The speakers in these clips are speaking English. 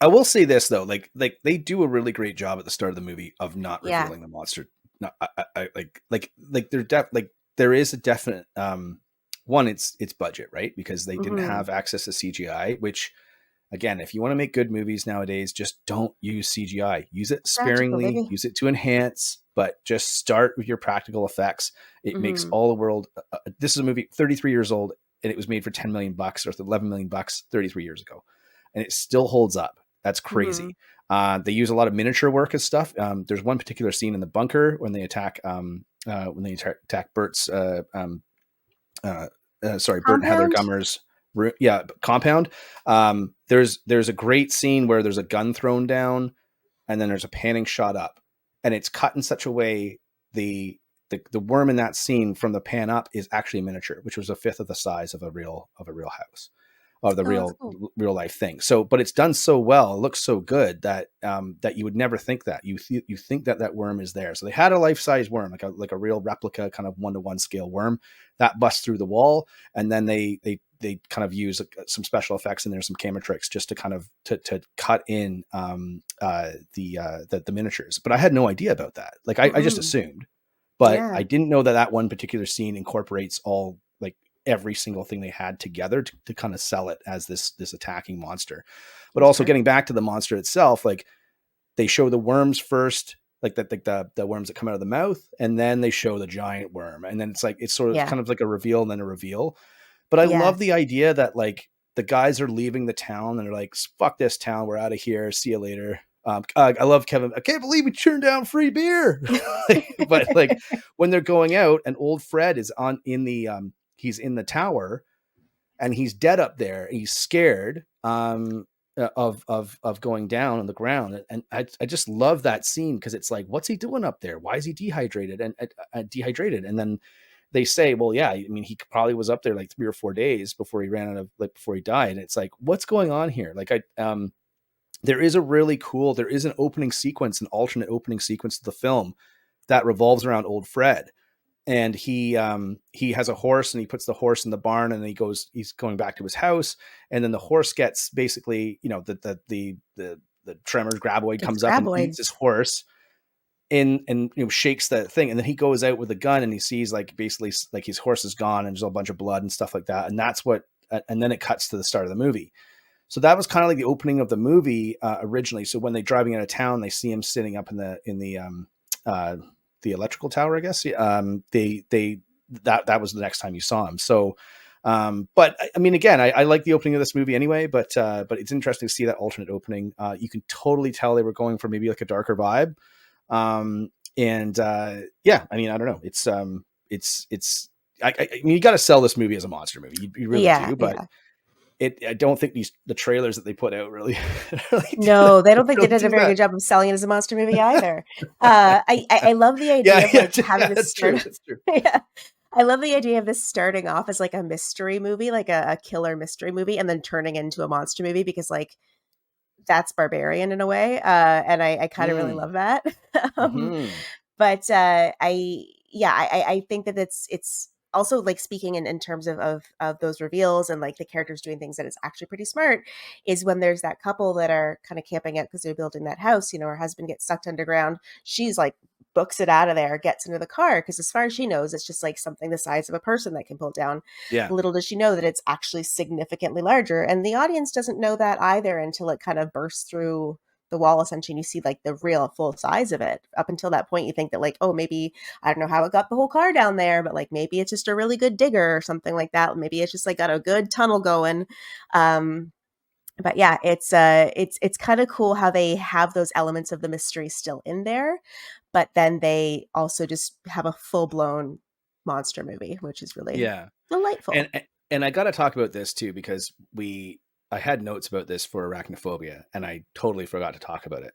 I will say this though, like they do a really great job at the start of the movie of not Yeah. revealing the monster. Not, like there is a definite one. It's budget, right? Because they didn't Hmm. have access to CGI. Which again, if you want to make good movies nowadays, just don't use CGI. Use it Practical, sparingly. baby. Use it to enhance, but just start with your practical effects. It makes Hmm. all the world. This is a movie 33 years old, and it was made for 10 million bucks or 11 million bucks 33 years ago, and it still holds up. That's Hmm. crazy. They use a lot of miniature work and stuff. There's one particular scene in the bunker when they attack attack Bert's uh, Bert and Heather Compound. Gummer's yeah compound. There's a great scene where there's a gun thrown down and then there's a panning shot up, and it's cut in such a way the the worm in that scene from the pan up is actually miniature, which was a fifth of the size of a real house of the Oh, that's cool. real life thing. So, but it's done so well, it looks so good that that you would never think that you think that that worm is there. So they had a life size worm, like a real replica, kind of 1-to-1 scale worm that busts through the wall, and then they kind of use some special effects and there's some camera tricks just to kind of to cut in the miniatures. But I had no idea about that. Like I just Mm-mm. assumed, but Yeah. I didn't know that that one particular scene incorporates all like every single thing they had together to kind of sell it as this attacking monster. But That's also perfect. getting back to the monster itself, like they show the worms first, like the worms that come out of the mouth, and then they show the giant worm, and then it's like it's sort of Yeah. kind of like a reveal and then a reveal. But I Yeah. love the idea that like the guys are leaving the town and they're like, "Fuck this town, we're out of here. See you later." I love Kevin. I can't believe we turned down free beer. But like when they're going out, and old Fred is on in the he's in the tower and he's dead up there. He's scared of going down on the ground, and I just love that scene because it's like, what's he doing up there? Why is he dehydrated and dehydrated? And then they say, well, yeah, I mean, he probably was up there like 3 or 4 days before he ran out of like before he died. And it's like, what's going on here? Like there is a really cool, there is an opening sequence, an alternate opening sequence to the film that revolves around old Fred, and he has a horse and he puts the horse in the barn and he's going back to his house, and then the horse gets basically, you know, the Tremors graboid Gets comes up and graboid. eats his horse and you know shakes that thing, and then he goes out with a gun and he sees like basically like his horse is gone and there's a bunch of blood and stuff like that, and that's what and then it cuts to the start of the movie. So that was kind of like the opening of the movie originally. So when they're driving out of town, they see him sitting up uh, the electrical tower, I guess. They that was the next time you saw him. So, but I mean, again, I like the opening of this movie anyway. But it's interesting to see that alternate opening. You can totally tell they were going for maybe like a darker vibe. And yeah, I mean, I don't know. It's I mean, you got to sell this movie as a monster movie. You really Yeah. do, but Yeah. I don't think the trailers that they put out really No, they don't think they really did a do very that. good job of selling it as a monster movie either. I love the idea Yeah, of yeah, like having yeah, this that's true. start. That's true. Yeah. I love the idea of this starting off as like a mystery movie, like a killer mystery movie, and then turning into a monster movie because like that's barbarian in a way. And I kind of really Mm. love that. um, Hmm. but yeah, I think that it's also like speaking in terms of those reveals and like the characters doing things that is actually pretty smart is when there's that couple that are kind of camping out because they're building that house. You know, her husband gets sucked underground. She's like books it out of there, gets into the car because as far as she knows, it's just like something the size of a person that can pull it down. Yeah. Little does she know that it's actually significantly larger, and the audience doesn't know that either until it kind of bursts through the wall essentially and you see like the real full size of it. Up until that point you think that like, oh, maybe I don't know how it got the whole car down there, but like maybe it's just a really good digger or something like that. Maybe it's just like got a good tunnel going. um but yeah, it's kind of cool how they have those elements of the mystery still in there, but then they also just have a full-blown monster movie, which is really Yeah. delightful. And and I got to talk about this too because we I had notes about this for arachnophobia and I totally forgot to talk about it.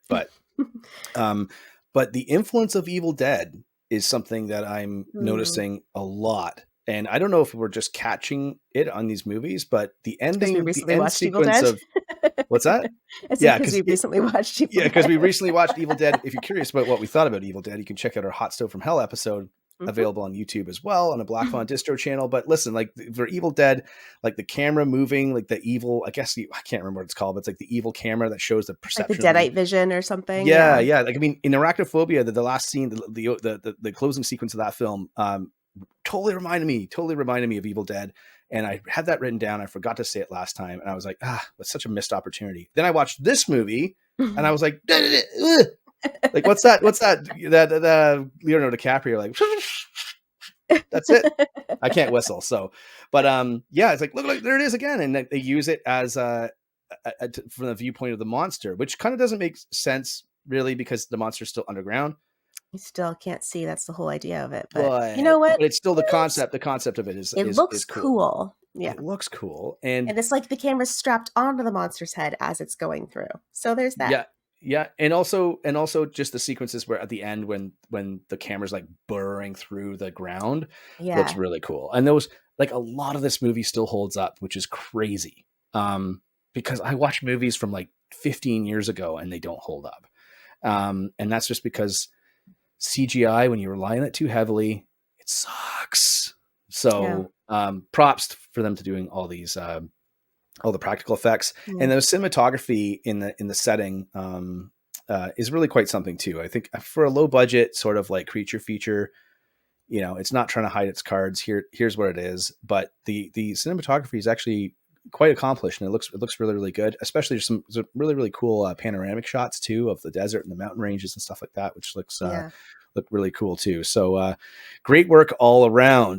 Um but the influence of Evil Dead is something that I'm Mm. noticing a lot. And I don't know if we're just catching it on these movies, but It's because we the recently end watched Evil sequence Dead. of what's that? It's Yeah, because we recently watched Evil because we Dead. recently watched Evil Dead. If you're curious about what we thought about Evil Dead, you can check out our Hot Stove from Hell episode. Mm-hmm. available on YouTube as well on a Black Fawn distro channel. But listen, like for Evil Dead, like the camera moving, like the evil, I guess I can't remember what it's called, but it's like the evil camera that shows the Like the perception of Deadite vision or something. yeah, Yeah. yeah. Like I mean, in Arachnophobia, the last scene, the closing sequence of that film, totally reminded me of Evil Dead. And I had that written down. I forgot to say it last time, and I was like, that's such a missed opportunity. Then I watched this movie, and I was like, ugh. Like what's that? What's that? That Leonardo DiCaprio, like that's it. I can't whistle, so but yeah, it's like look, there it is again, and they use it as from the viewpoint of the monster, which kind of doesn't make sense really because the monster's still underground. You still can't see. That's the whole idea of it. But you But know what? it's still the concept. The concept of it It is looks cool. cool. Yeah. It looks cool, and And it's like the camera's strapped onto the monster's head as it's going through. So there's that. yeah, and also just the sequences where at the end when the camera's like burrowing through the ground looks Yeah. really cool. And those like a lot of this movie still holds up, which is crazy. Because I watch movies from like 15 years ago and they don't hold up. And that's just because CGI, when you rely on it too heavily, it sucks. Yeah. So props for them to doing all these all the practical effects, Yeah. and the cinematography in the setting is really quite something too. I think for a low budget sort of like creature feature, you know, it's not trying to hide its cards. Here's what it is, but the cinematography is actually quite accomplished, and it looks really really good. Especially there's some really really cool panoramic shots too of the desert and the mountain ranges and stuff like that, which looks Yeah. look really cool too. So great work all around.